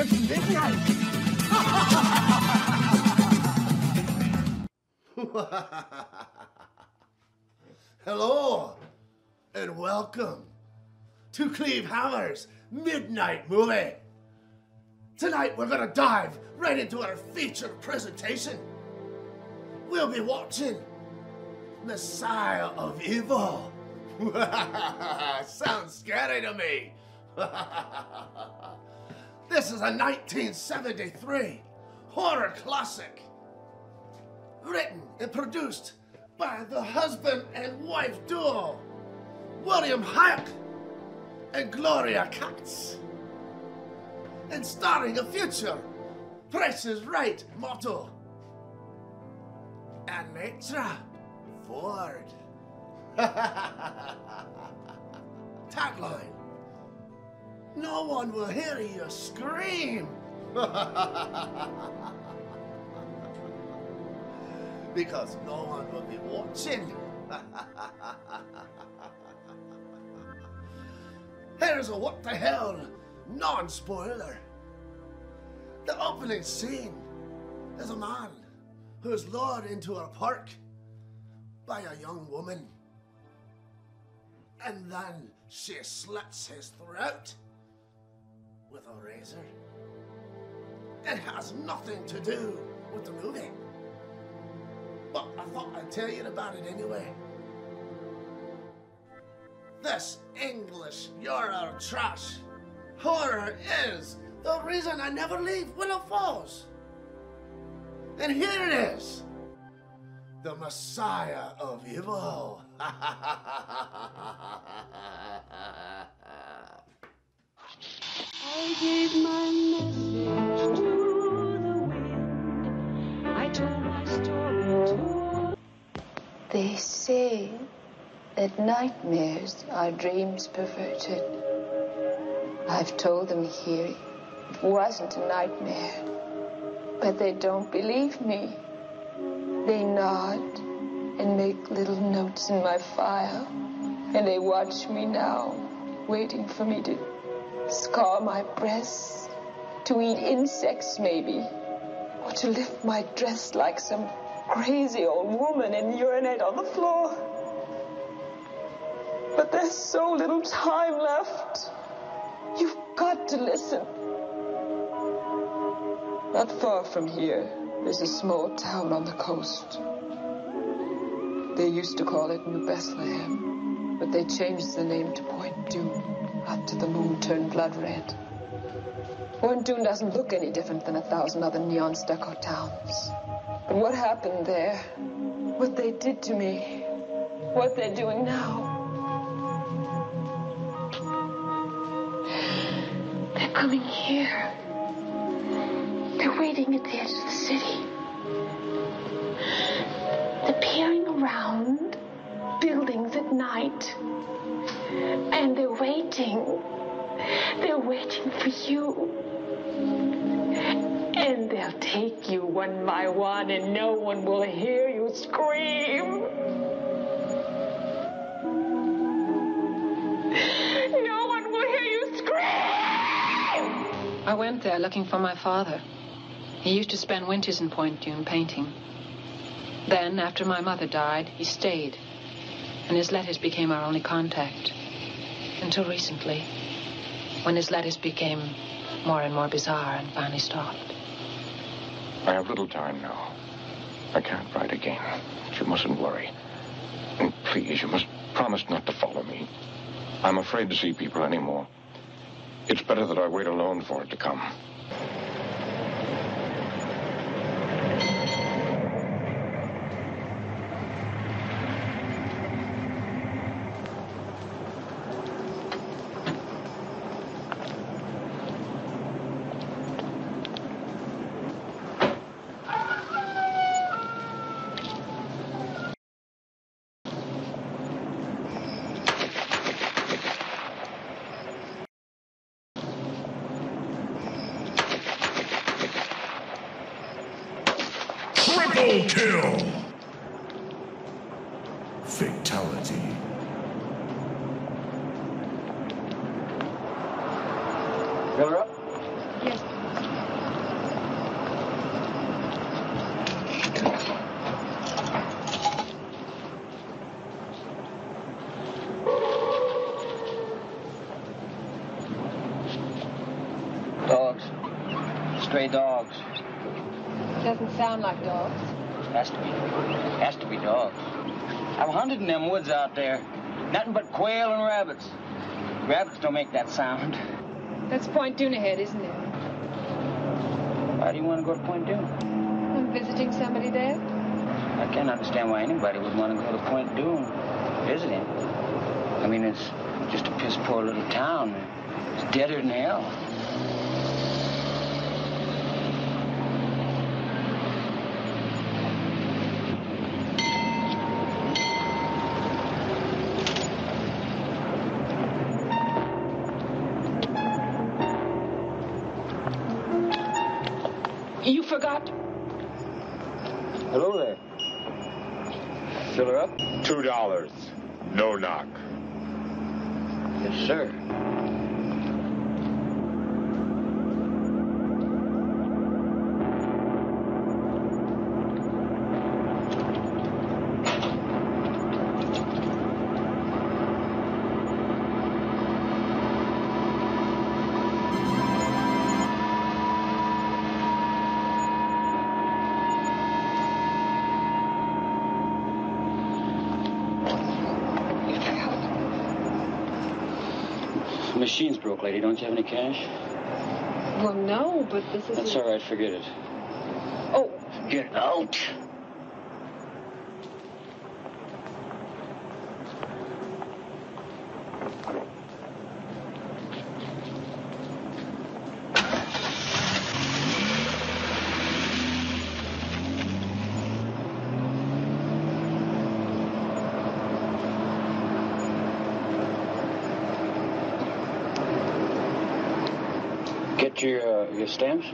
Hammer's Midnight. Hello, and welcome to Cleave Hammer's Midnight Movie. Tonight we're gonna dive right into our featured presentation. We'll be watching Messiah of Evil. Sounds scary to me. This is a 1973 horror classic, written and produced by the husband and wife duo, William Hayek and Gloria Katz, and starring a future Price is Right motto, Anitra Ford. Tagline: no one will hear you scream. Because no one will be watching. Here's a what the hell non-spoiler. The opening scene is a man who is lured into a park by a young woman, and then she slits his throat with a razor. It has nothing to do with the movie, but I thought I'd tell you about it anyway. This English Euro trash horror is the reason I never leave Willow Falls. And here it is, the Messiah of Evil. I gave my message to the wind. I told my story to... They say that nightmares are dreams perverted. I've told them here it wasn't a nightmare, but they don't believe me. They nod and make little notes in my file, and they watch me now, waiting for me to scar my breasts, to eat insects maybe, or to lift my dress like some crazy old woman and urinate on the floor. But there's so little time left. You've got to listen. Not far from here, there's a small town on the coast. They used to call it New Bethlehem, but they changed the name to Point Dune after the moon turned blood red. Point Dune doesn't look any different than 1,000 other neon stucco towns. But what happened there, what they did to me, what they're doing now, they're coming here. They're waiting at the edge of the city. They're peering around buildings at night. And they're waiting. They're waiting for you. And they'll take you one by one, and no one will hear you scream. No one will hear you scream! I went there looking for my father. He used to spend winters in Point Dune painting. Then, after my mother died, he stayed, and his letters became our only contact. Until recently, when his letters became more and more bizarre and finally stopped. I have little time now. I can't write again. You mustn't worry. And please, you must promise not to follow me. I'm afraid to see people anymore. It's better that I wait alone for it to come. Triple kill! Fatality. Fill her up? Yes, please. stray dogs. Doesn't sound like dogs. Has to be. Has to be dogs. I've hunted in them woods out there. Nothing but quail and rabbits. Rabbits don't make that sound. That's Point Dune ahead, isn't it? Why do you want to go to Point Dune? I'm visiting somebody there. I can't understand why anybody would want to go to Point Dune visiting. I mean, it's just a piss poor little town. It's deader than hell. You forgot? Hello there. Fill her up? $2. No knock. Yes, sir. The machine's broke, lady. Don't you have any cash? Well, no, but this is... That's all right. Forget it. Oh. Get out. Get your stamps?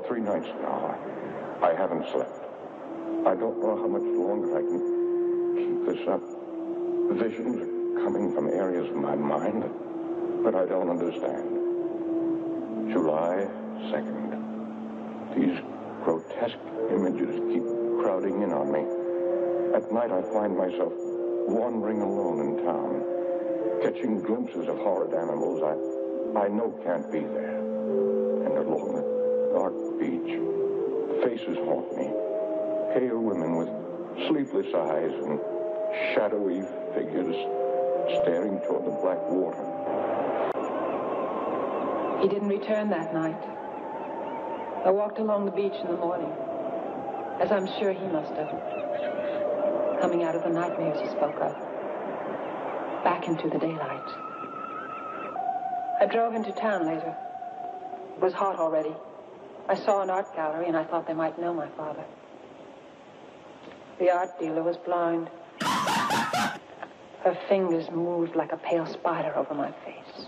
For 3 nights now, I haven't slept. I don't know how much longer I can keep this up. Visions are coming from areas of my mind that I don't understand. July 2nd. These grotesque images keep crowding in on me. At night, I find myself wandering alone in town, catching glimpses of horrid animals I know can't be there. And along the dark beach, faces haunt me. Pale women with sleepless eyes and shadowy figures staring toward the black water. He didn't return that night. I walked along the beach in the morning, as I'm sure he must have, coming out of the nightmares he spoke of, back into the daylight. I drove into town later. It was hot already. I saw an art gallery, and I thought they might know my father. The art dealer was blind. Her fingers moved like a pale spider over my face.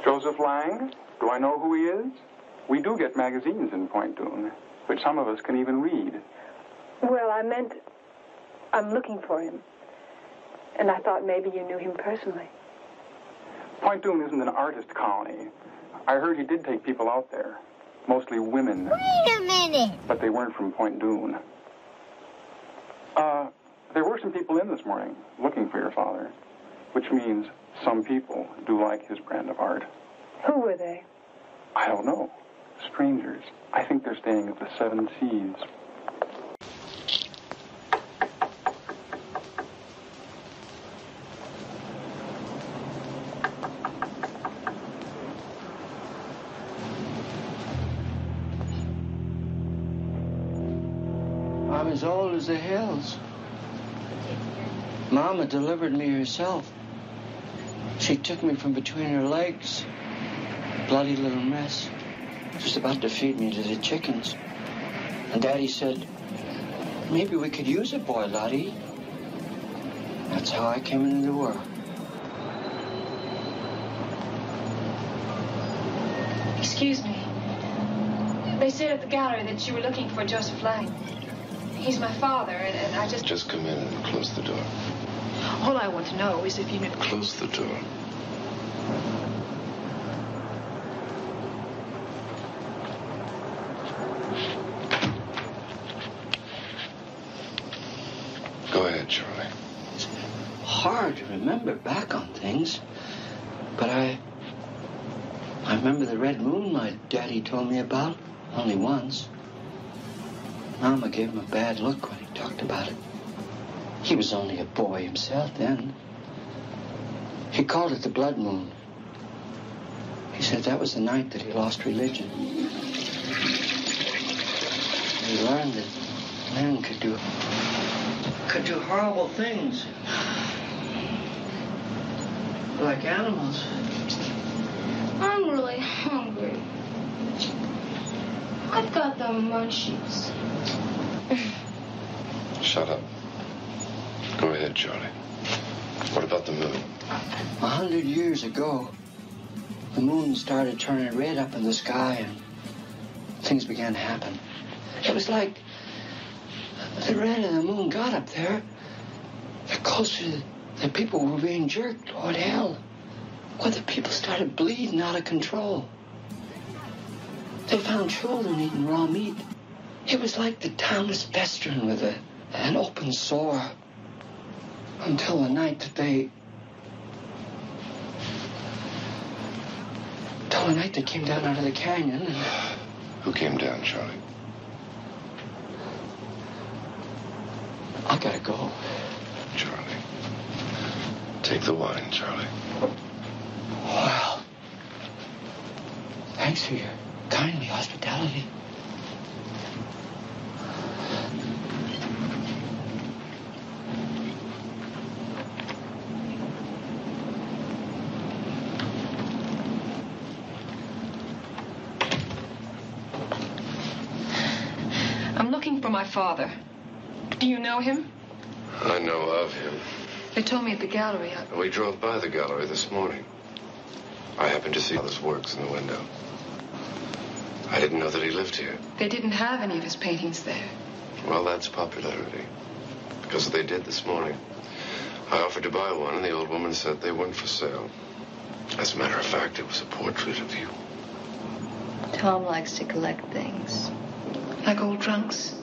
Joseph Lang? Do I know who he is? We do get magazines in Point Dume, which some of us can even read. Well, I meant I'm looking for him. And I thought maybe you knew him personally. Point Dume isn't an artist colony. I heard he did take people out there, mostly women. Wait a minute! But they weren't from Point Dume. There were some people in this morning looking for your father, which means some people do like his brand of art. Who were they? I don't know. Strangers. I think they're staying at the Seven Seas. I'm as old as the hills. Mama delivered me herself. She took me from between her legs. Bloody little mess. Just about to feed me to the chickens. And Daddy said, maybe we could use a boy, Lottie. That's how I came into the world. Excuse me. They said at the gallery that you were looking for Joseph Lang. He's my father, and I just... Just come in and close the door. All I want to know is if you knew... Close the door. Go ahead, Charlie. It's hard to remember back on things, but I remember the red moon my daddy told me about only once. Mama gave him a bad look when he talked about it. He was only a boy himself then. He called it the blood moon. He said that was the night that he lost religion. He learned that men could do horrible things. Like animals. I'm really hungry. I've got the munchies. Shut up. Go ahead, Charlie. What about the moon? 100 years ago, the moon started turning red up in the sky and things began to happen. It was like the red of the moon got up there, the closer the people were being jerked toward hell, where the people started bleeding out of control. They found children eating raw meat. It was like the town was festering with an open sore until the night that they came down out of the canyon. And who came down, Charlie? I gotta go. Charlie. Take the wine, Charlie. Well, thanks for your kindly hospitality. father. Do you know him? I know of him. They told me at the gallery. We drove by the gallery this morning. I happened to see all his works in the window. I didn't know that he lived here. They didn't have any of his paintings there. Well, that's popularity. Because they did this morning. I offered to buy one, and the old woman said they weren't for sale. As a matter of fact, it was a portrait of you. Tom likes to collect things. Like old trunks.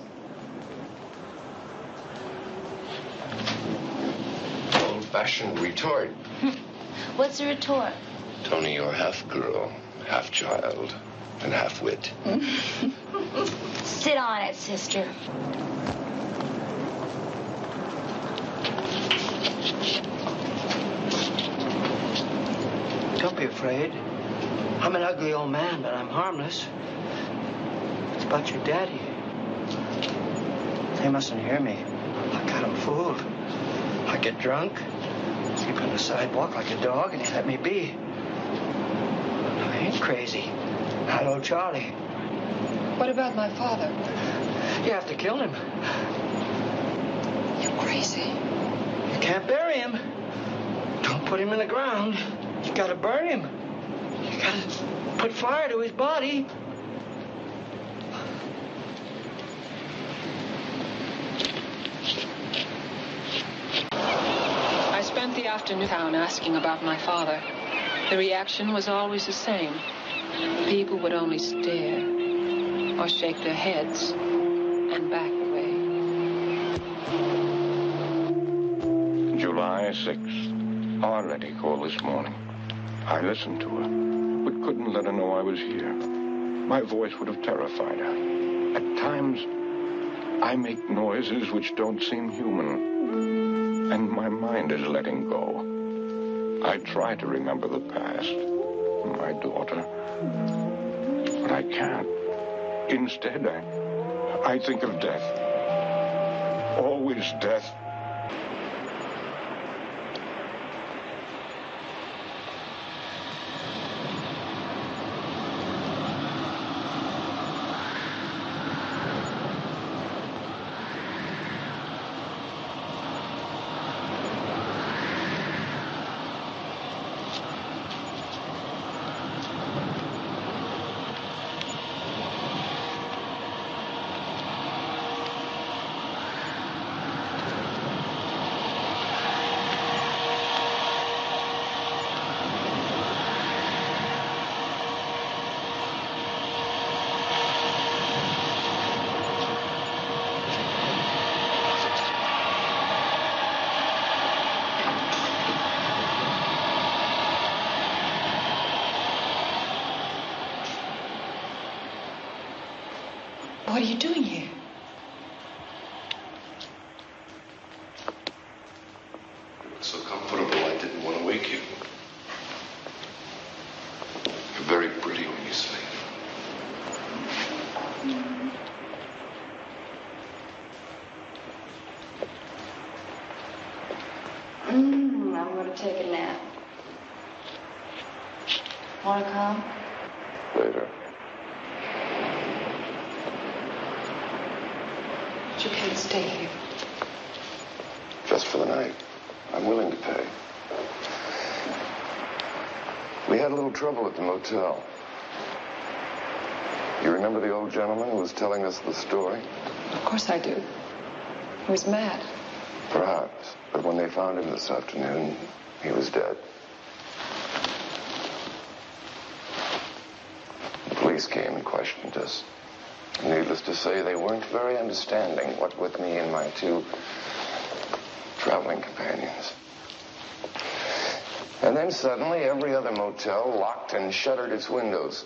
Old-fashioned retort. What's a retort? Tony, you're half girl, half child, and half wit. Sit on it, sister. Don't be afraid. I'm an ugly old man, but I'm harmless. It's about your daddy. They mustn't hear me. I got him fooled. I get drunk, sleep on the sidewalk like a dog, and he let me be. I ain't crazy. Hello, Charlie. What about my father? You have to kill him. You're crazy. You can't bury him. Don't put him in the ground. You gotta burn him. You gotta put fire to his body. I spent the afternoon town asking about my father. The reaction was always the same. People would only stare or shake their heads and back away. July 6th. Our Letty called this morning. I listened to her, but couldn't let her know I was here. My voice would have terrified her. At times, I make noises which don't seem human, and my mind is letting go. I try to remember the past, my daughter, but I can't. Instead, I think of death. Always death. What are you doing here? It's so comfortable, I didn't want to wake you. You're very pretty when you sleep. I'm going to take a nap. Want to come? Later. You can't stay here. Just for the night. I'm willing to pay. We had a little trouble at the motel. You remember the old gentleman who was telling us the story? Of course I do. He was mad. Perhaps. But when they found him this afternoon, he was dead. The police came and questioned us. Needless to say, they weren't very understanding, what with me and my two traveling companions. And then suddenly, every other motel locked and shuttered its windows.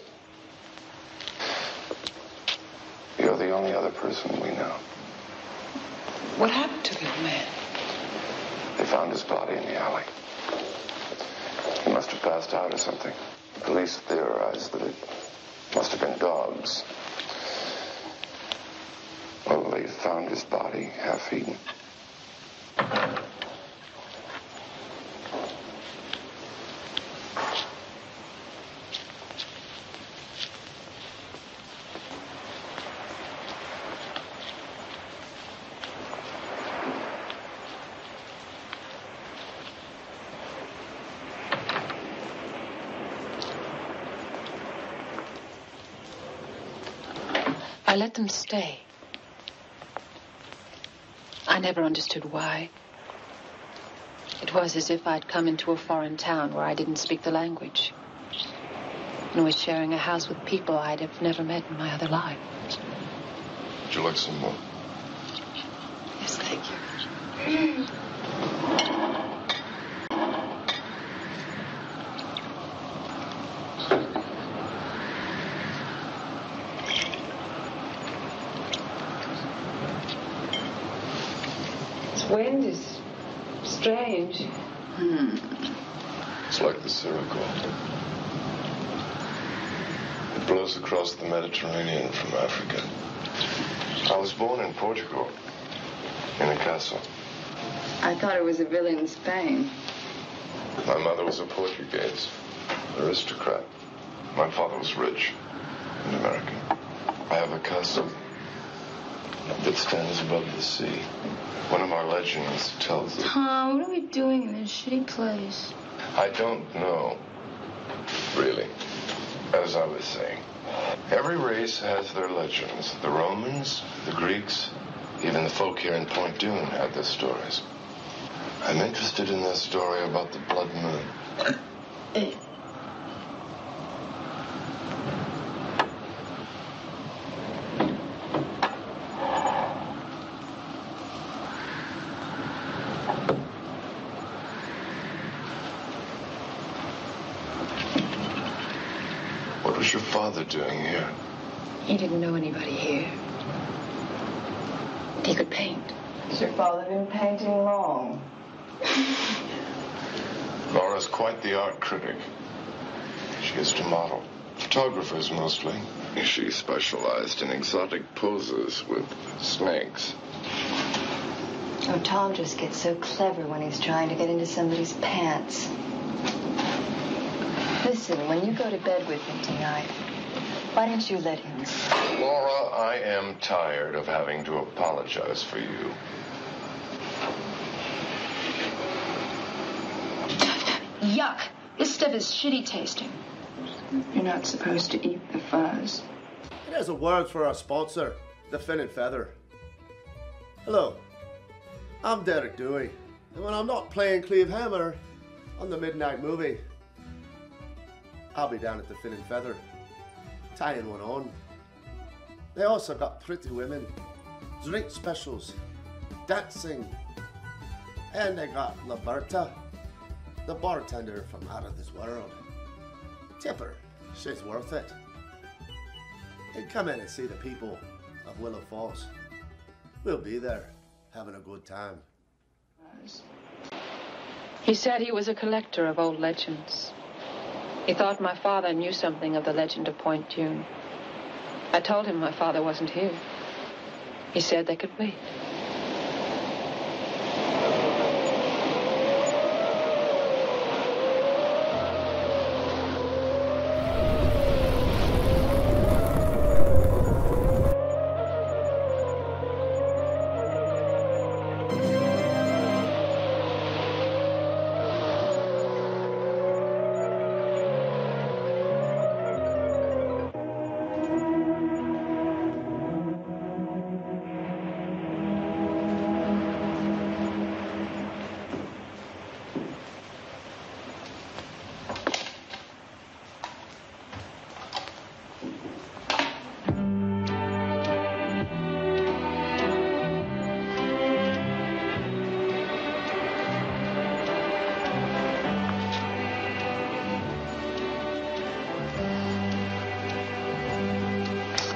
You're the only other person we know. What happened to the old man? They found his body in the alley. He must have passed out or something. The police theorized that it must have been dogs. Well, they found his body half-eaten. I let them stay. I never understood why. It was as if I'd come into a foreign town where I didn't speak the language and was sharing a house with people I'd have never met in my other life. Would you like some more? Yes, thank you. This wind is strange. It's like the Sirocco. It blows across the Mediterranean from Africa. I was born in Portugal, in a castle. I thought it was a villa in Spain. My mother was a Portuguese, aristocrat. My father was rich and American. I have a castle that stands above the sea. One of our legends tells it. Tom, what are we doing in this shitty place? I don't know, really. As I was saying, every race has their legends. The Romans, the Greeks, even the folk here in Point Dune had their stories. I'm interested in their story about the blood moon. What was your father doing here? He didn't know anybody here. He could paint. Has your father been painting long? Laura's quite the art critic. She used to model. Photographers mostly. She specialized in exotic poses with snakes. Oh, Tom just gets so clever when he's trying to get into somebody's pants. Listen, when you go to bed with him tonight, why don't you let him sleep? Laura, I am tired of having to apologize for you. Yuck! This stuff is shitty tasting. You're not supposed to eat the fuzz. It has a word for our sponsor, the Fin and Feather. Hello, I'm Derek Dewey, and when I'm not playing Cleave Hammer on the Midnight Movie, I'll be down at the Fin and Feather, tying one on. They also got pretty women, drink specials, dancing, and they got Liberta, the bartender from out of this world. Tip her, she's worth it. And come in and see the people of Willow Falls. We'll be there, having a good time. He said he was a collector of old legends. He thought my father knew something of the legend of Point Dune. I told him my father wasn't here. He said they could wait.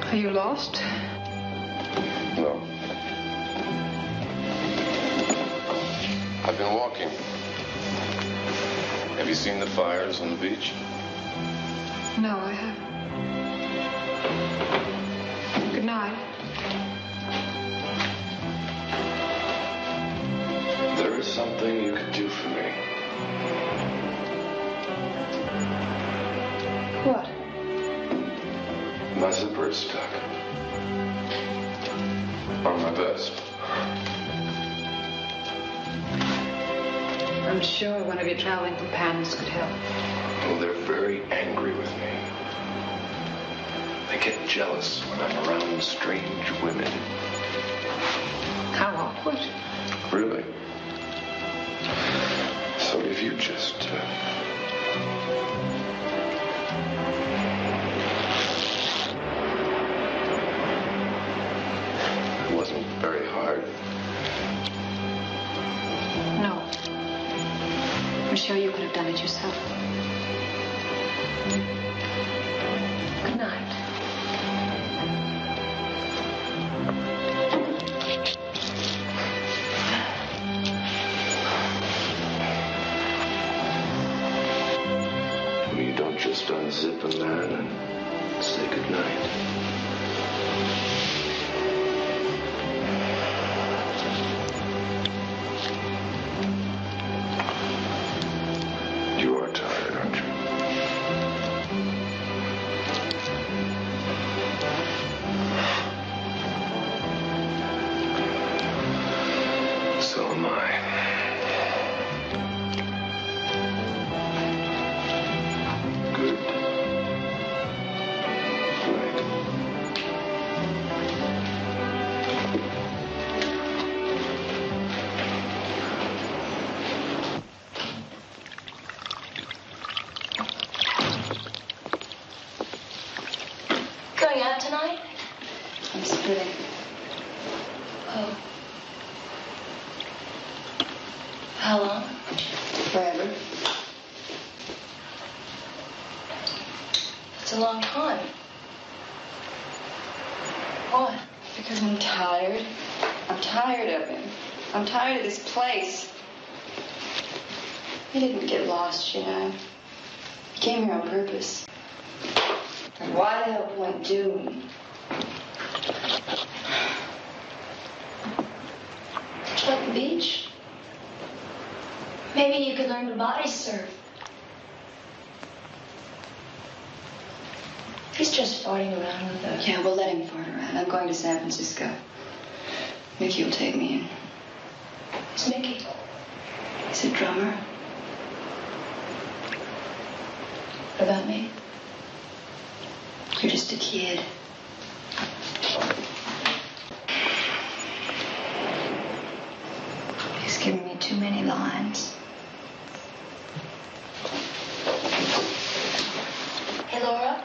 Are you lost? No. I've been walking. Have you seen the fires on the beach? No, I haven't. Good night. There is something you could do for me. What? My zipper is stuck. On my vest. I'm sure one of your traveling companions could help. Well, they're very angry with me. They get jealous when I'm around strange women. How awkward. Really? So if you just... It wasn't very hard. No. I'm sure you could have done it yourself. Good night. You don't just unzip a man and say goodnight. You are tired, aren't you? So am I. Good night. Going out tonight? I'm splitting. Oh. How long? Forever. That's a long time. Why? Because I'm tired. I'm tired of him. I'm tired of this place. He didn't get lost, you know. He came here on purpose. And why the hell Point Doom? Like the beach? Maybe you could learn to body surf. He's just farting around with us. Yeah, we'll let him fart around. I'm going to San Francisco. Mickey will take me in. Who's Mickey? He's a drummer. What about me? You're just a kid. He's given me too many lines. Hey, Laura.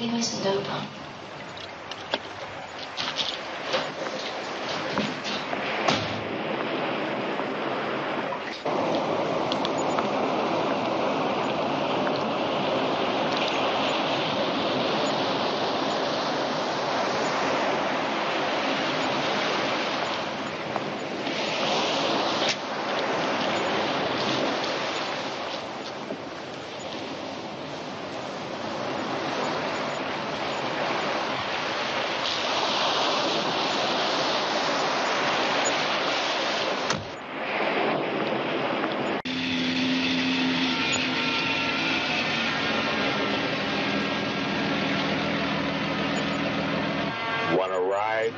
Leave me some dope, huh? Want a ride?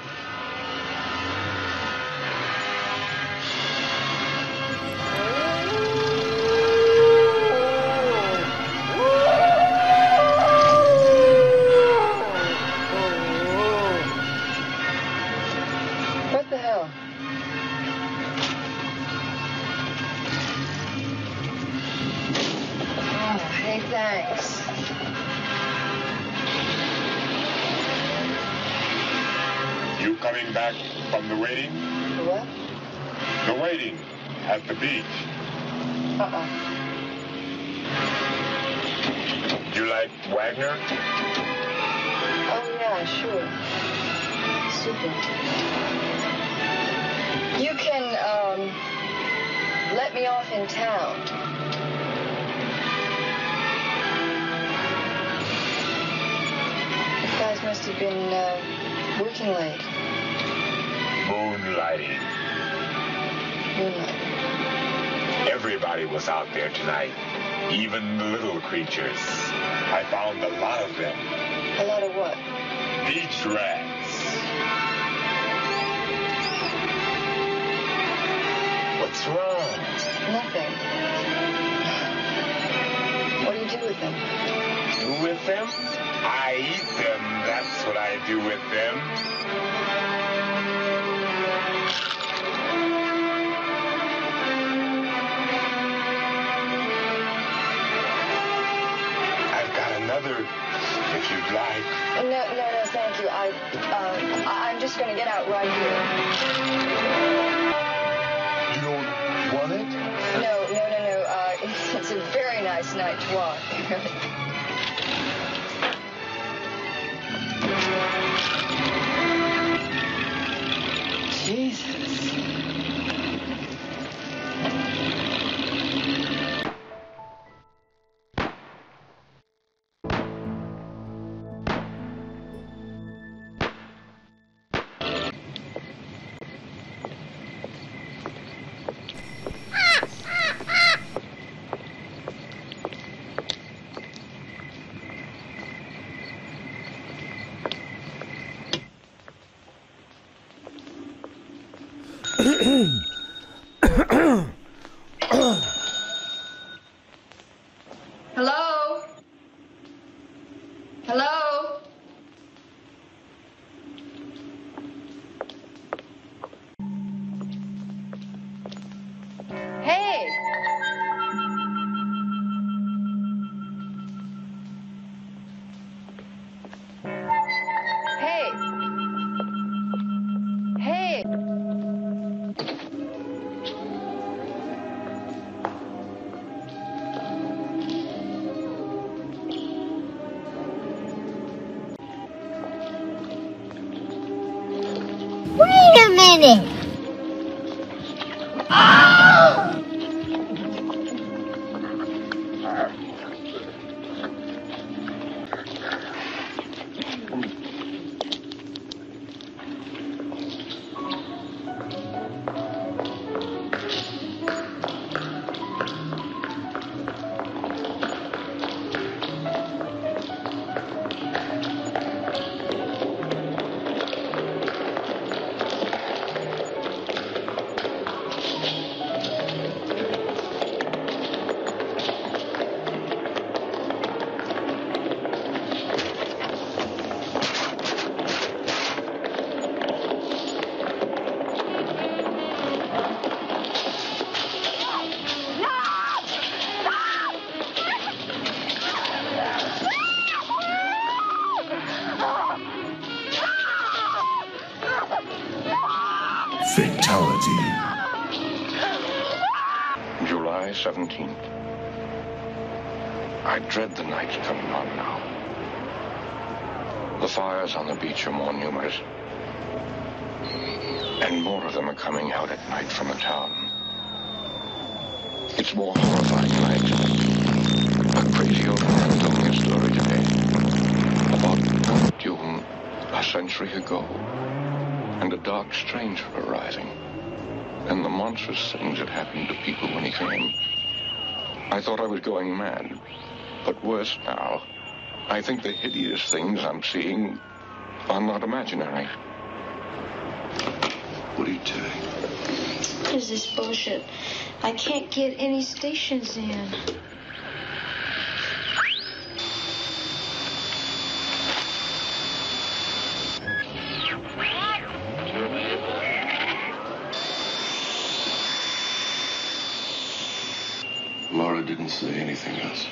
What the hell? Oh, hey, thanks. You coming back from the waiting? What? The waiting at the beach. Uh-uh. You like Wagner? Oh, yeah, sure. Super. You can, let me off in town. You guys must have been, working late. Moonlighting. Moonlight. Everybody was out there tonight. Even the little creatures. I found a lot of them. A lot of what? Beach rats. What's wrong? Nothing. What do you do with them? Do with them? I eat them. what I do with them. I've got another, if you'd like. No, thank you. I'm just going to get out right here. You don't want it? No. It's a very nice night to walk. Jesus. Hello? Hello? Hey! Hey! Hey! Wait a minute! Fatality. July 17th. I dread the nights coming on now. The fires on the beach are more numerous. And more of them are coming out at night from the town. It's more horrifying than I expected. A crazy old man told me a story today about Point Dune a century ago. And a dark stranger arriving. And the monstrous things that happened to people when he came. I thought I was going mad. But worse now, I think the hideous things I'm seeing are not imaginary. What are you doing? What is this bullshit? I can't get any stations in. Laura didn't say anything else.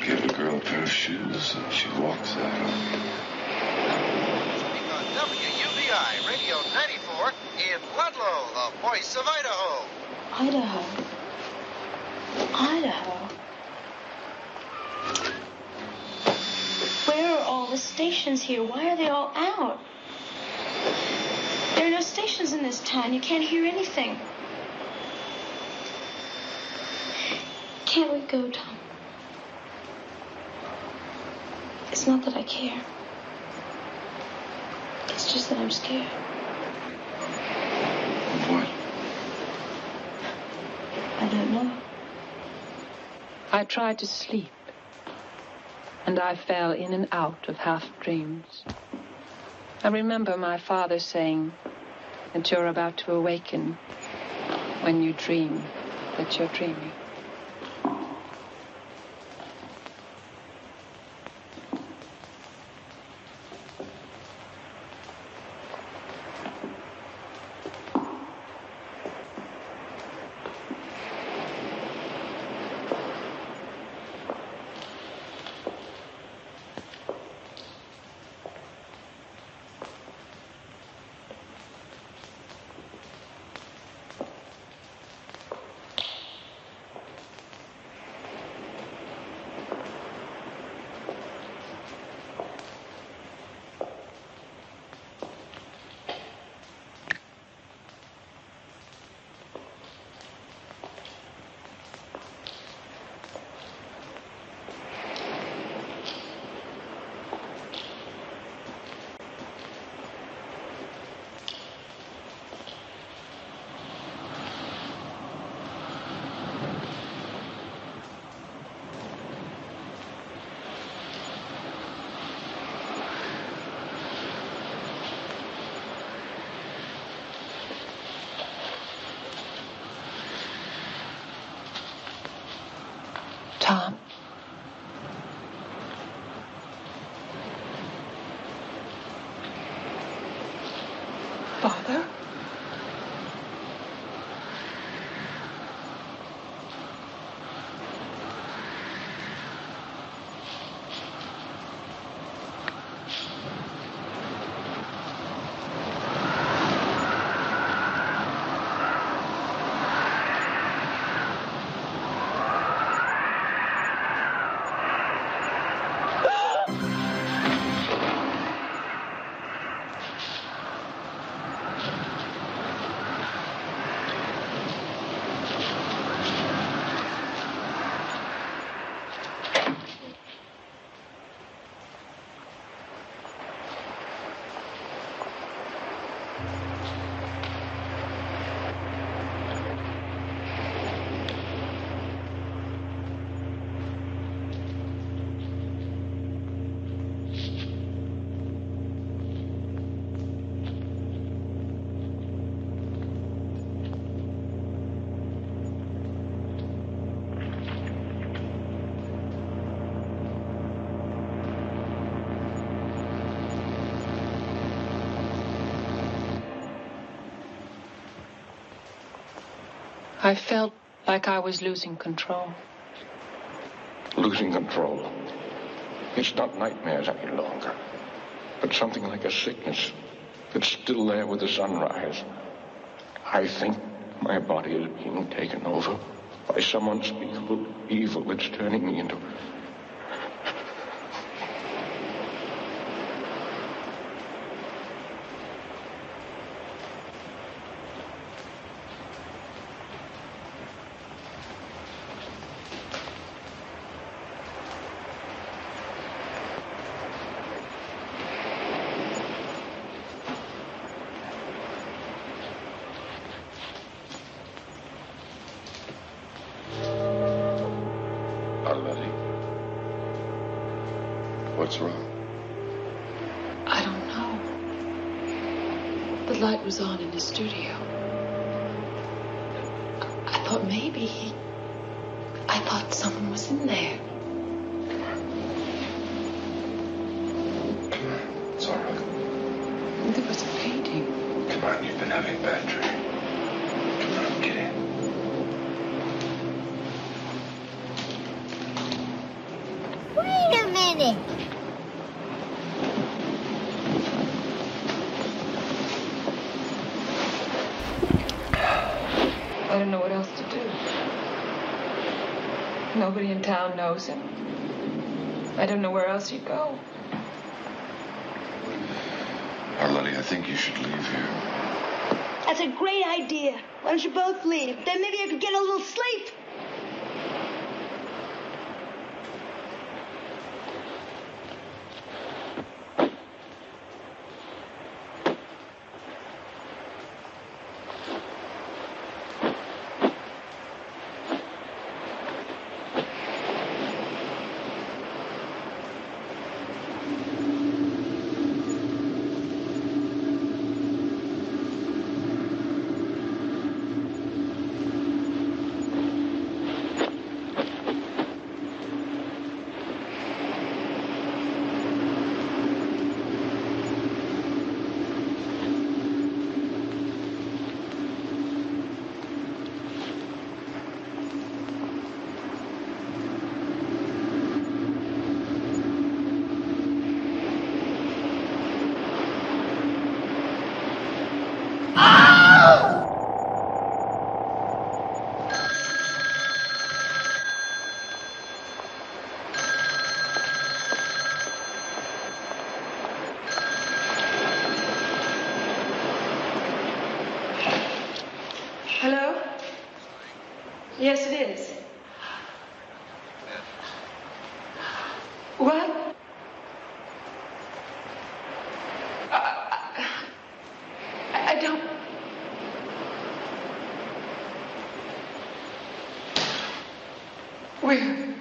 Give a girl a pair of shoes and she walks out on me. WUBI Radio 94 in Ludlow, the voice of Idaho. Idaho? Where are all the stations here? Why are they all out? There are no stations in this town. You can't hear anything. Can't we go, Tom? It's not that I care. It's just that I'm scared. Of what? I don't know. I tried to sleep, and I fell in and out of half dreams. I remember my father saying that you're about to awaken when you dream that you're dreaming. Tom? Father? I felt like I was losing control. Losing control. It's not nightmares any longer, but something like a sickness that's still there with the sunrise. I think my body is being taken over by some unspeakable evil that's turning me into... What's wrong? I don't know. The light was on in the studio. I thought maybe I thought someone was in there. Come on. It's all right. There was a painting. Come on, you've been having a bad dream. Come on, get in. Wait a minute. I don't know what else to do. Nobody in town knows him. I don't know where else he'd go. Loralie, I think you should leave here. That's a great idea. Why don't you both leave? Then maybe I could get a little sleep. Hello? Yes, it is. What? I don't... Where?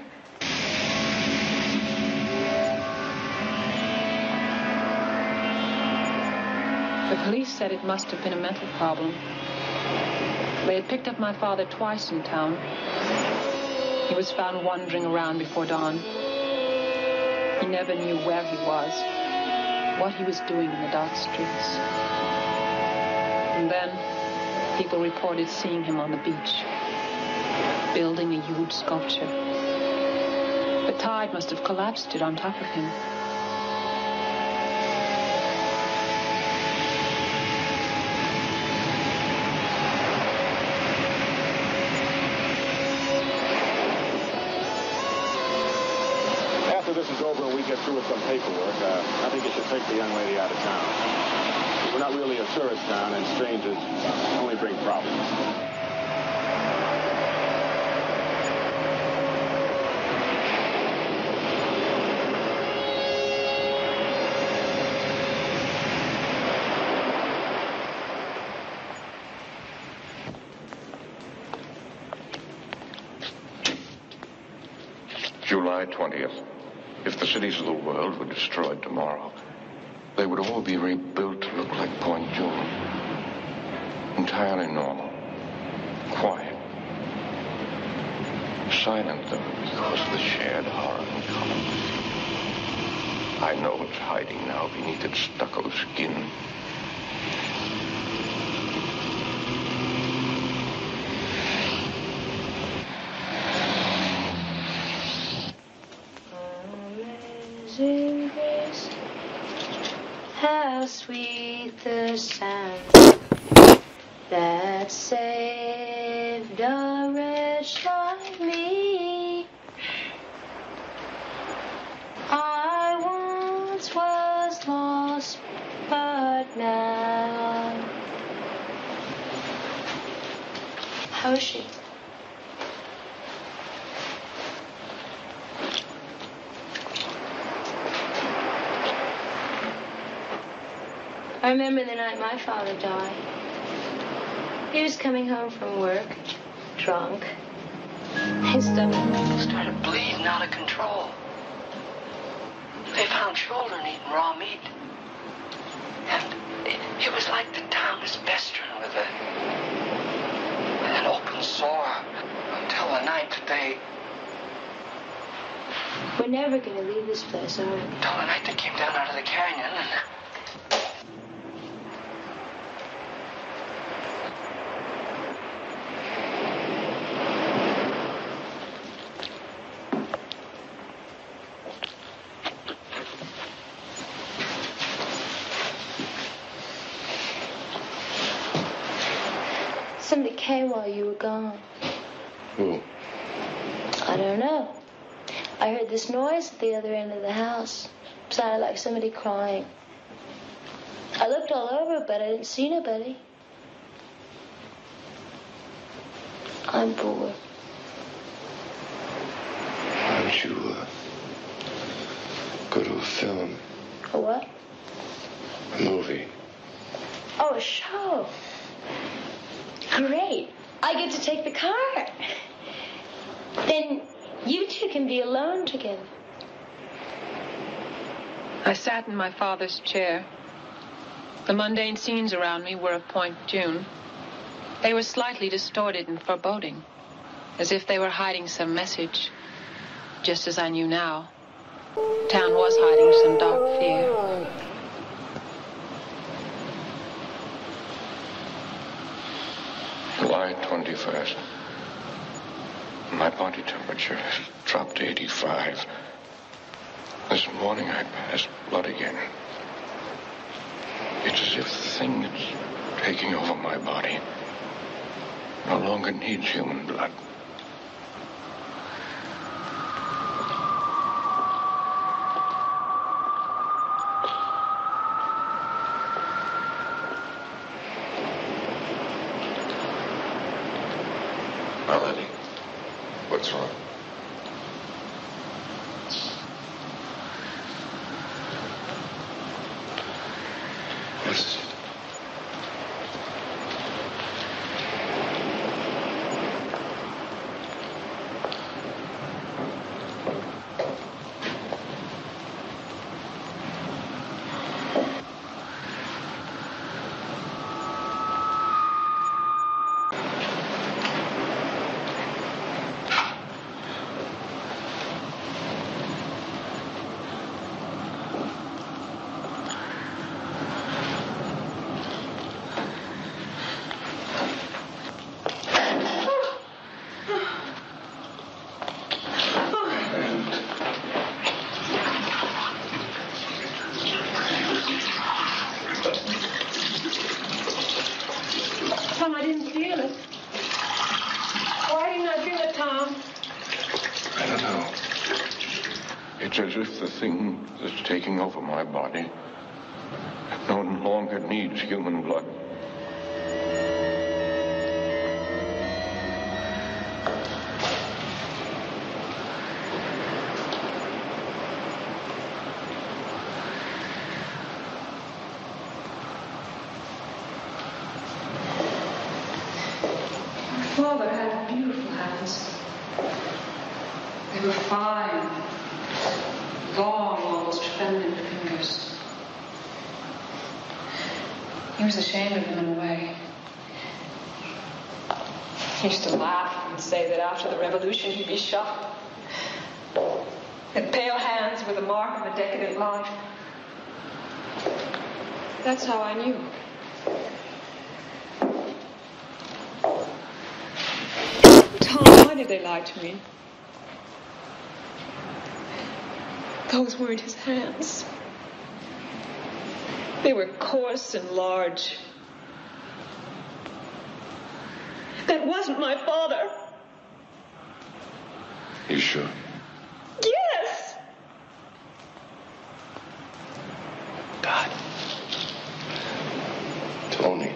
The police said it must have been a mental problem. They had picked up my father twice in town. He was found wandering around before dawn. He never knew where he was, what he was doing in the dark streets. And then people reported seeing him on the beach, building a huge sculpture. The tide must have collapsed it on top of him. After this is over and we get through with some paperwork, I think you should take the young lady out of town. We're not really a tourist town, and strangers only bring problems. July 20th. If the cities of the world were destroyed tomorrow, they would all be rebuilt to look like Point June. Entirely normal. Quiet. Silent, though, because of the shared horror in common. I know what's hiding now beneath its stucco skin. Amazing grace, how sweet the sound that saved a wretch like me. I once was lost, but now. How is she? I remember the night my father died. He was coming home from work, drunk. His stomach started bleeding out of control. They found children eating raw meat. And it was like the town was festering with an open sore until the night that they... We're never going to leave this place, are we? Until the night they came down out of the canyon and... Somebody came while you were gone. Who? I don't know. I heard this noise at the other end of the house. It sounded like somebody crying. I looked all over, but I didn't see nobody. I'm bored. Why don't you go to a film? A what? A movie. Oh, a show. Great. I get to take the car. Then you two can be alone together. I sat in my father's chair. The mundane scenes around me were of Point June. They were slightly distorted and foreboding, as if they were hiding some message, just as I knew now. Town was hiding some dark fear. July 21st. My body temperature has dropped to 85. This morning I passed blood again. It's as if the thing that's taking over my body no longer needs human blood. Loralie, what's wrong? What is it? It's as if the thing that's taking over my body no longer needs human blood. Father had beautiful hands. They were fine, long, almost feminine fingers. He was ashamed of them in a way. He used to laugh and say that after the revolution he'd be shot. That pale hands were the mark of a decadent life. That's how I knew. Tom, why did they lie to me? Those weren't his hands. They were coarse and large. That wasn't my father. You sure? Yes! God. Tony.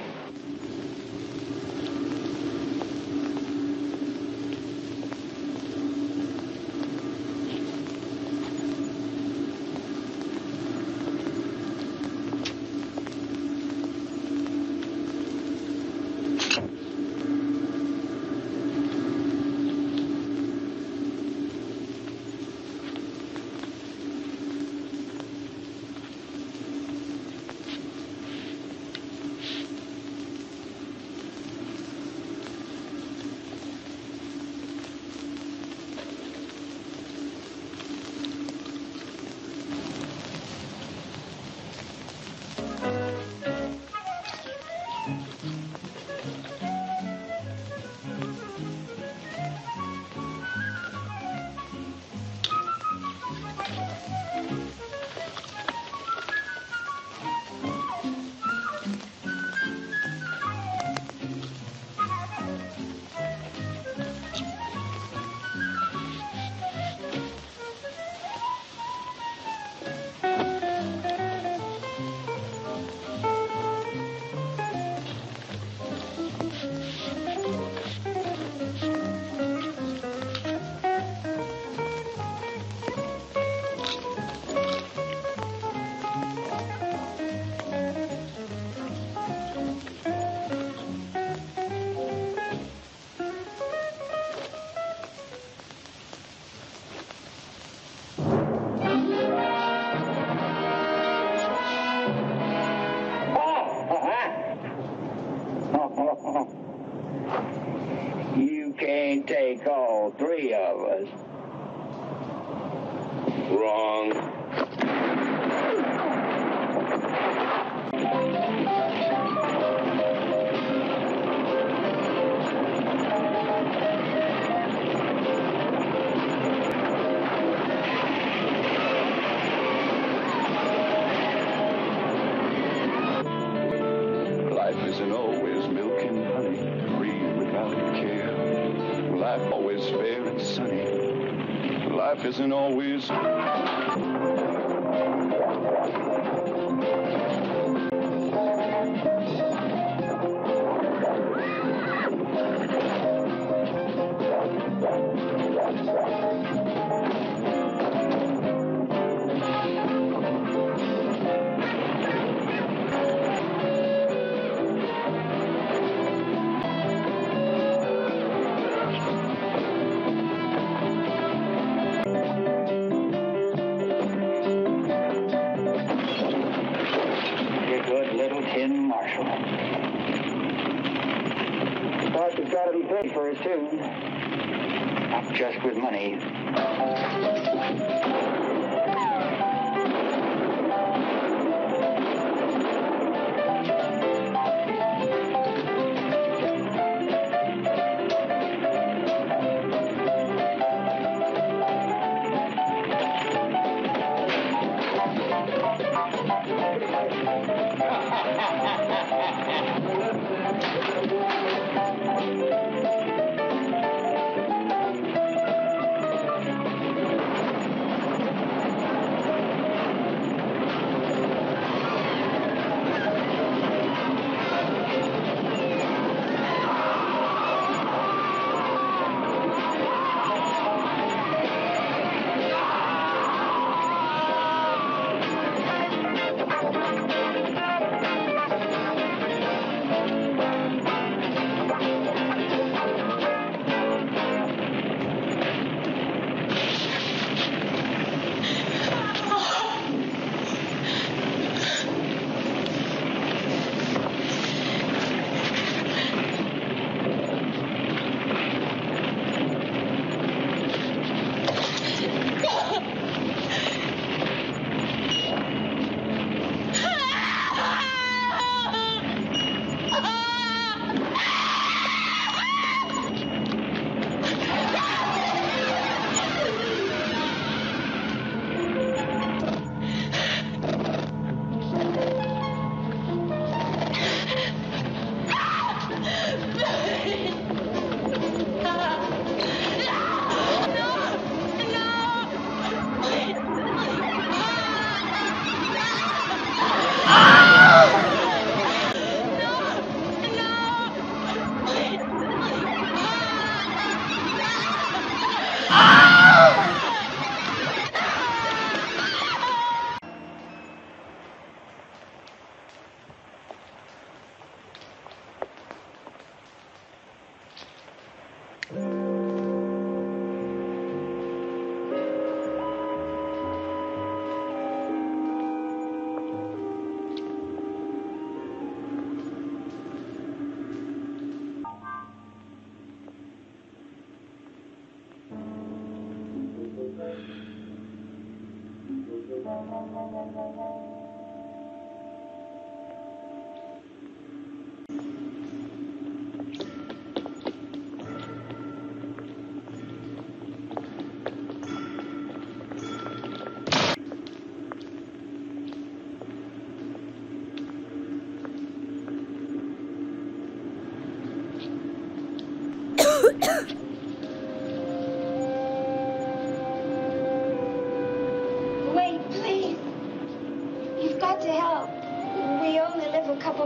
You can't take all three of us. Wrong. Life isn't always milk and honey, free without care. Life always fair and sunny. Life isn't always... It's got to be paid for it, too. Not just with money.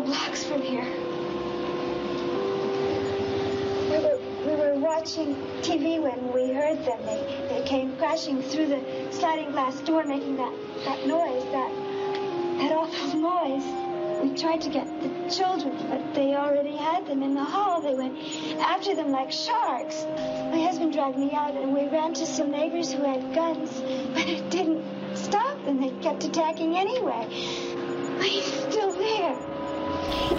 several blocks from here. We were watching TV when we heard them. They came crashing through the sliding glass door, making that noise, that awful noise. We tried to get the children, but they already had them in the hall. They went after them like sharks. My husband dragged me out, and we ran to some neighbors who had guns, but it didn't stop them. They kept attacking anyway. But he's still there.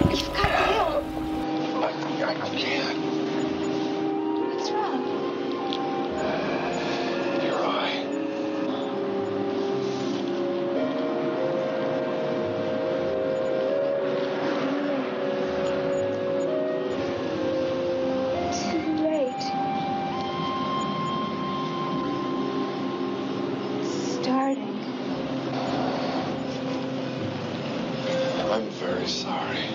You've got to help. I can't. What's wrong? Your eye. Too late. Starting. I'm very sorry.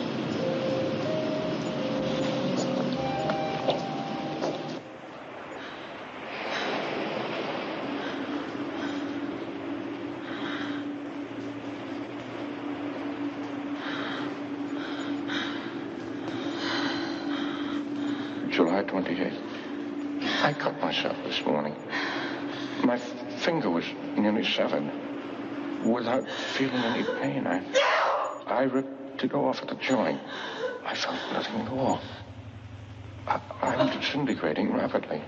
July 28th. I cut myself this morning. My finger was nearly severed. Without feeling any pain, I ripped it off at the joint. I felt nothing at all. I'm disintegrating rapidly.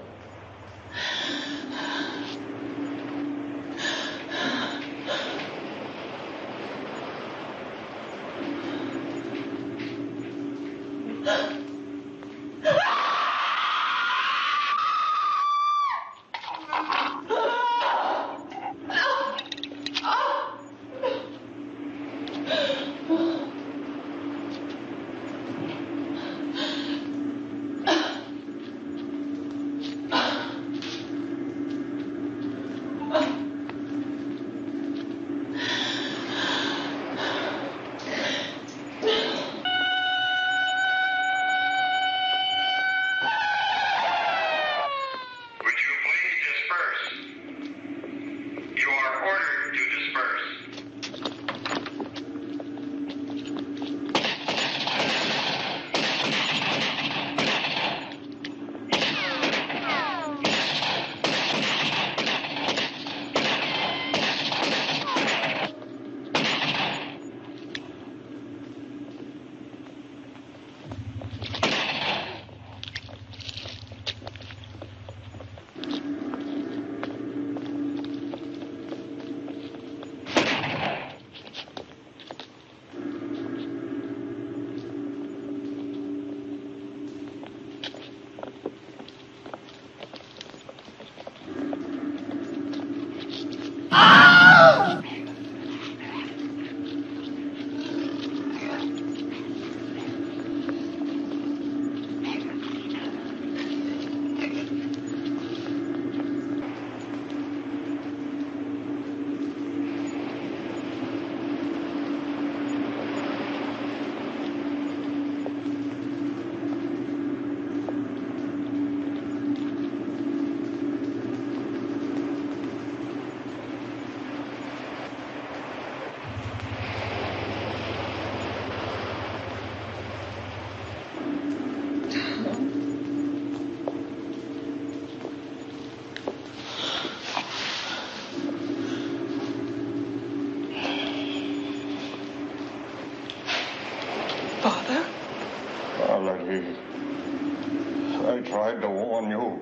I tried to warn you.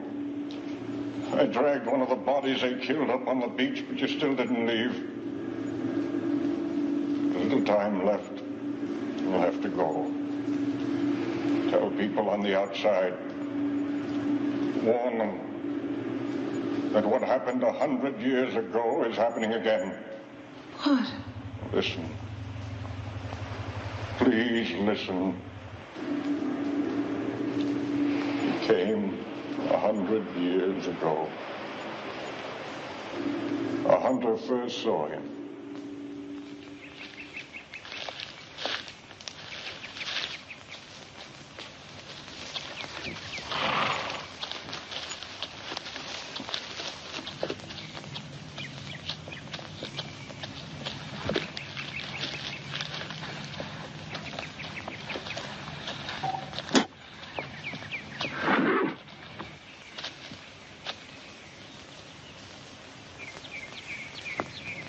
I dragged one of the bodies they killed up on the beach, but you still didn't leave. There's little time left. You'll have to go. Tell people on the outside. Warn them that what happened 100 years ago is happening again. What? Listen. Please listen. He came 100 years ago. A hunter first saw him.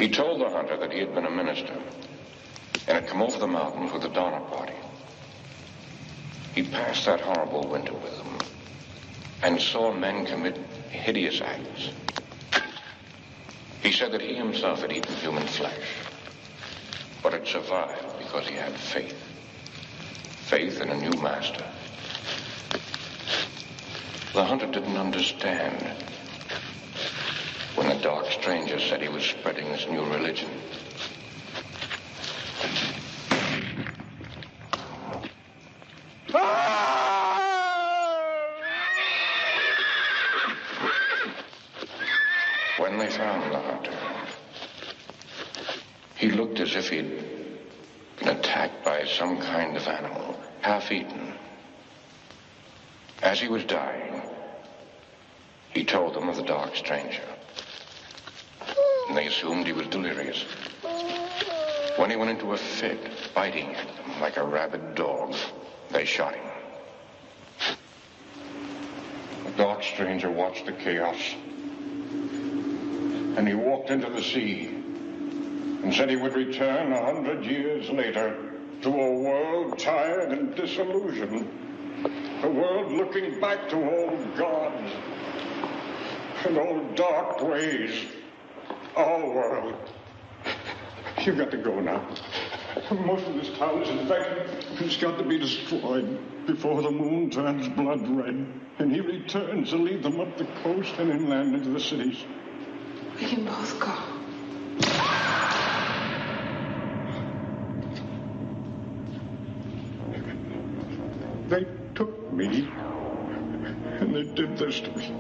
He told the hunter that he had been a minister and had come over the mountains with a Donner party. He passed that horrible winter with them and saw men commit hideous acts. He said that he himself had eaten human flesh, but had survived because he had faith. Faith in a new master. The hunter didn't understand when the dark stranger said he was spreading this new religion. When they found the hunter, he looked as if he'd been attacked by some kind of animal, half-eaten. As he was dying, he told them of the dark stranger, and they assumed he was delirious. When he went into a fit, biting at them like a rabid dog, they shot him. The dark stranger watched the chaos, and he walked into the sea and said he would return 100 years later to a world tired and disillusioned, a world looking back to old gods and old dark ways. Our world. You got to go now. Most of this town is infected. It's got to be destroyed before the moon turns blood red and he returns to lead them up the coast and inland into the cities. We can both go. They took me, and they did this to me.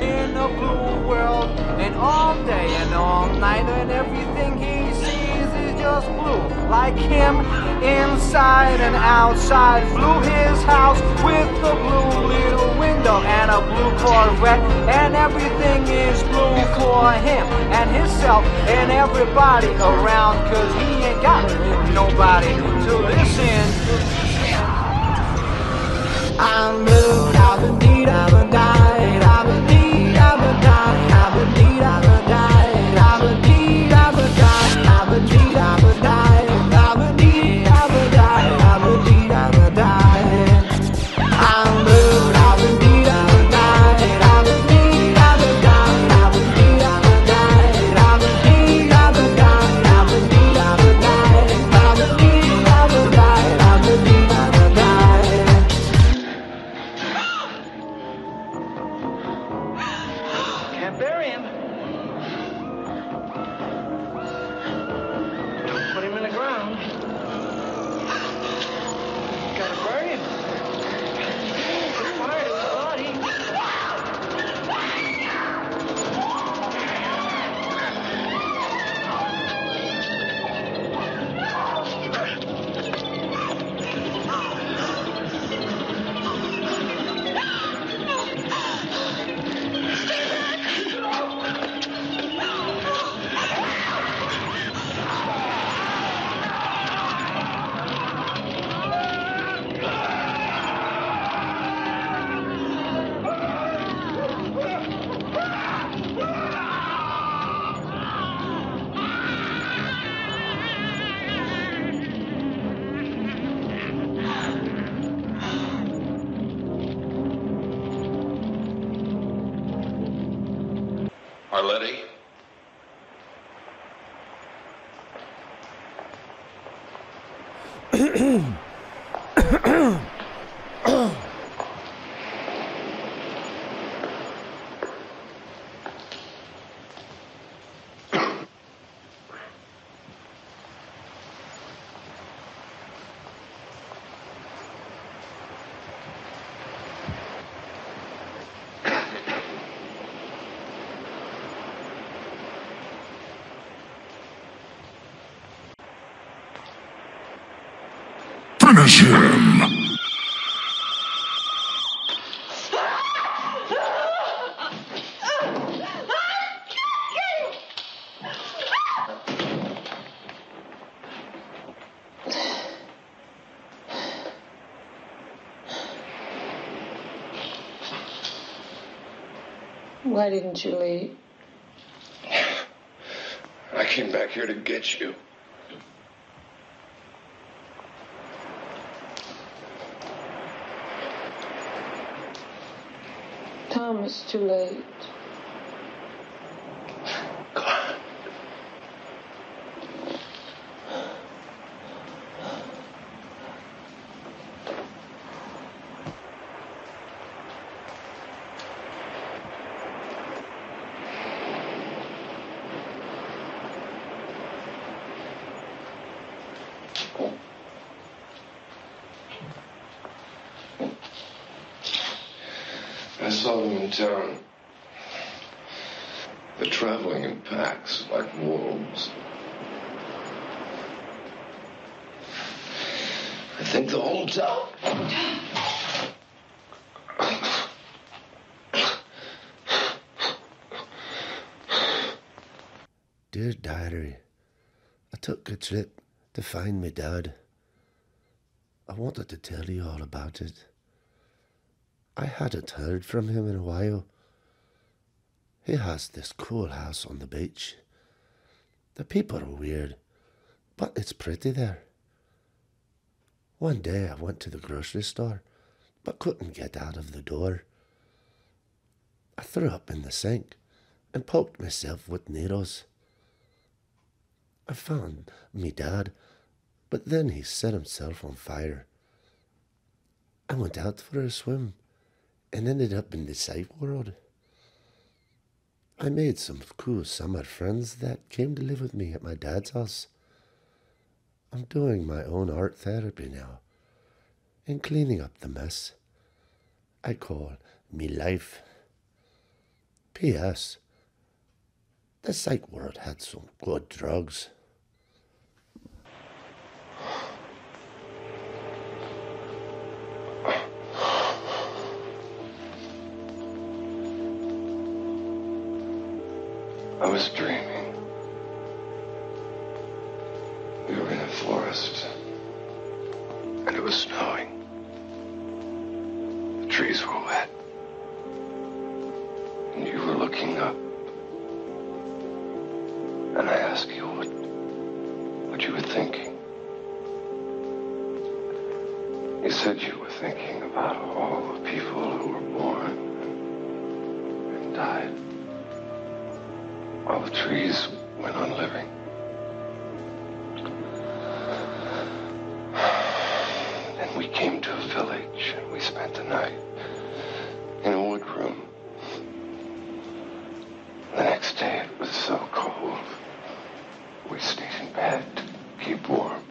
In a blue world, and all day and all night, and everything he sees is just blue. Like him, inside and outside, blew his house with a blue little window and a blue Corvette, and everything is blue for him and himself and everybody around, 'cause he ain't got nobody to listen. I'm blue, I've indeed, I've died, I've indeed, I've died, I've indeed, I've died, I've indeed, I've died, I've indeed, I've died, I've indeed, I've died, I've indeed, I've died. I'm blue, I've indeed, I've died, I've indeed, I've died, I've indeed, I've died, I've indeed, I've died, I've indeed, I've died, I've indeed, I've died, I've indeed, I've died. Can't bury him. Don't put him in the ground. Gotta bury him. Put fire to his body. Loralie, Finish him! Why didn't you leave? I came back here to get you. Tom, it's too late. I saw them in town. They're traveling in packs like wolves. I think the whole town. Dear Diary, I took a trip to find my dad. I wanted to tell you all about it. I hadn't heard from him in a while. He has this cool house on the beach. The people are weird, but it's pretty there. One day I went to the grocery store, but couldn't get out of the door. I threw up in the sink and poked myself with needles. I found me dad, but then he set himself on fire. I went out for a swim and ended up in the psych world. I made some cool summer friends that came to live with me at my dad's house. I'm doing my own art therapy now and cleaning up the mess I call me life. P.S. The psych world had some good drugs. I was dreaming. We were in a forest, and it was snowing. The trees were wet, and you were looking up. And I asked you what you were thinking. You said you were thinking about all the people who were born and died. While the trees went on living. Then we came to a village and we spent the night in a wood room. The next day it was so cold, we stayed in bed to keep warm.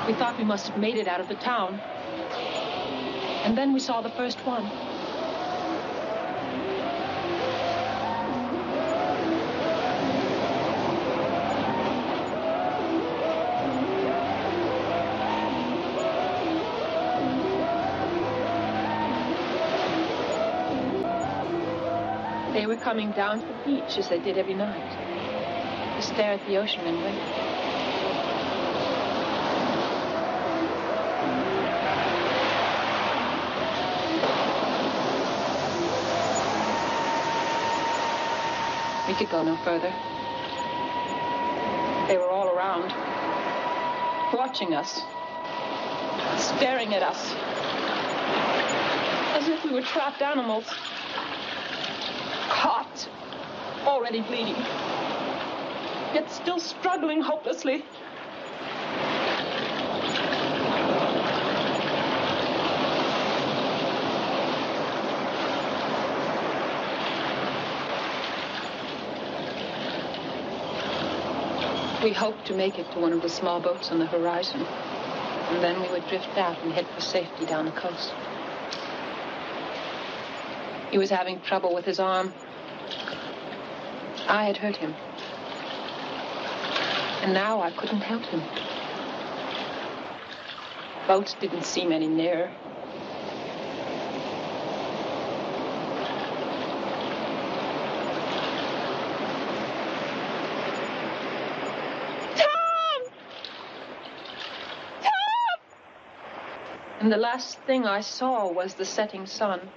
We thought we must have made it out of the town. And then we saw the first one. They were coming down to the beach as they did every night, to stare at the ocean and wait. We could go no further. They were all around, watching us, staring at us, as if we were trapped animals. Caught, already bleeding, yet still struggling hopelessly. We hoped to make it to one of the small boats on the horizon, and then we would drift out and head for safety down the coast. He was having trouble with his arm. I had hurt him. And now I couldn't help him. Boats didn't seem any nearer. Tom! Tom! And the last thing I saw was the setting sun.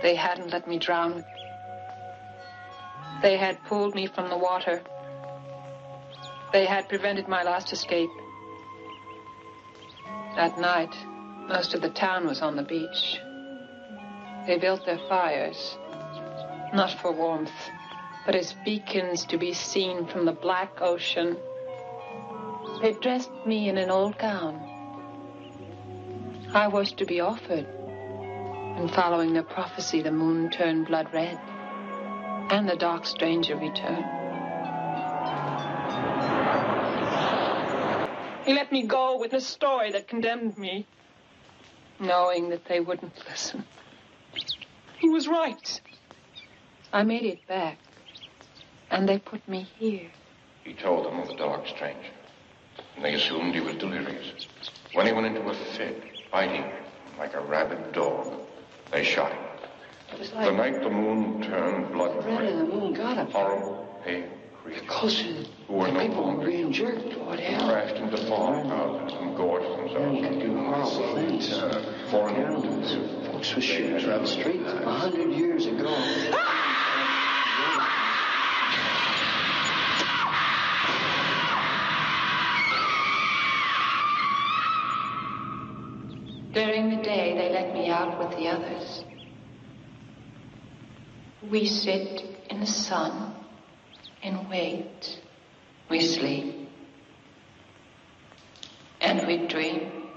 They hadn't let me drown. They had pulled me from the water. They had prevented my last escape. That night, most of the town was on the beach. They built their fires, not for warmth, but as beacons to be seen from the black ocean. They dressed me in an old gown. I was to be offered. And following their prophecy, the moon turned blood red, and the dark stranger returned. He let me go with a story that condemned me, knowing that they wouldn't listen. He was right. I made it back, and they put me here. He told them of the dark stranger, and they assumed he was delirious. When he went into a fit, biting like a rabid dog, they shot him. Like the night the moon turned blood red. The moon got him. Horrible, pale creatures. Closer. Who were no people longer. Were being jerked. What hell? Crashed into farmhouses and gorged themselves. They could do horrible things. Foreign folks with shoes on the streets 100 years ago. During the day, they let me out with the others. We sit in the sun and wait. We sleep. And we dream.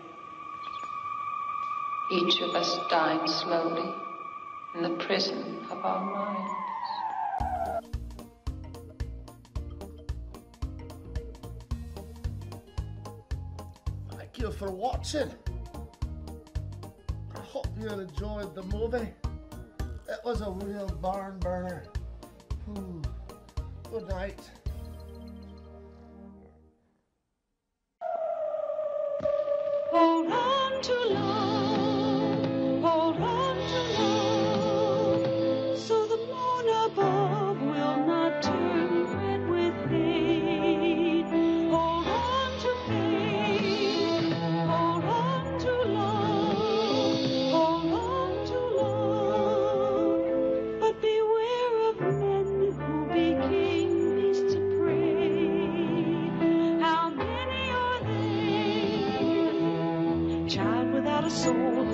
Each of us dying slowly in the prison of our minds. Thank you for watching. I hope you enjoyed the movie. It was a real barn burner. Good night. Hold on to love, hold on to love, so the moon above will not turn red with hate. Hold on to faith, hold on to love, hold on to love, but beware of men who became beasts of prey. How many are there? Child without a soul,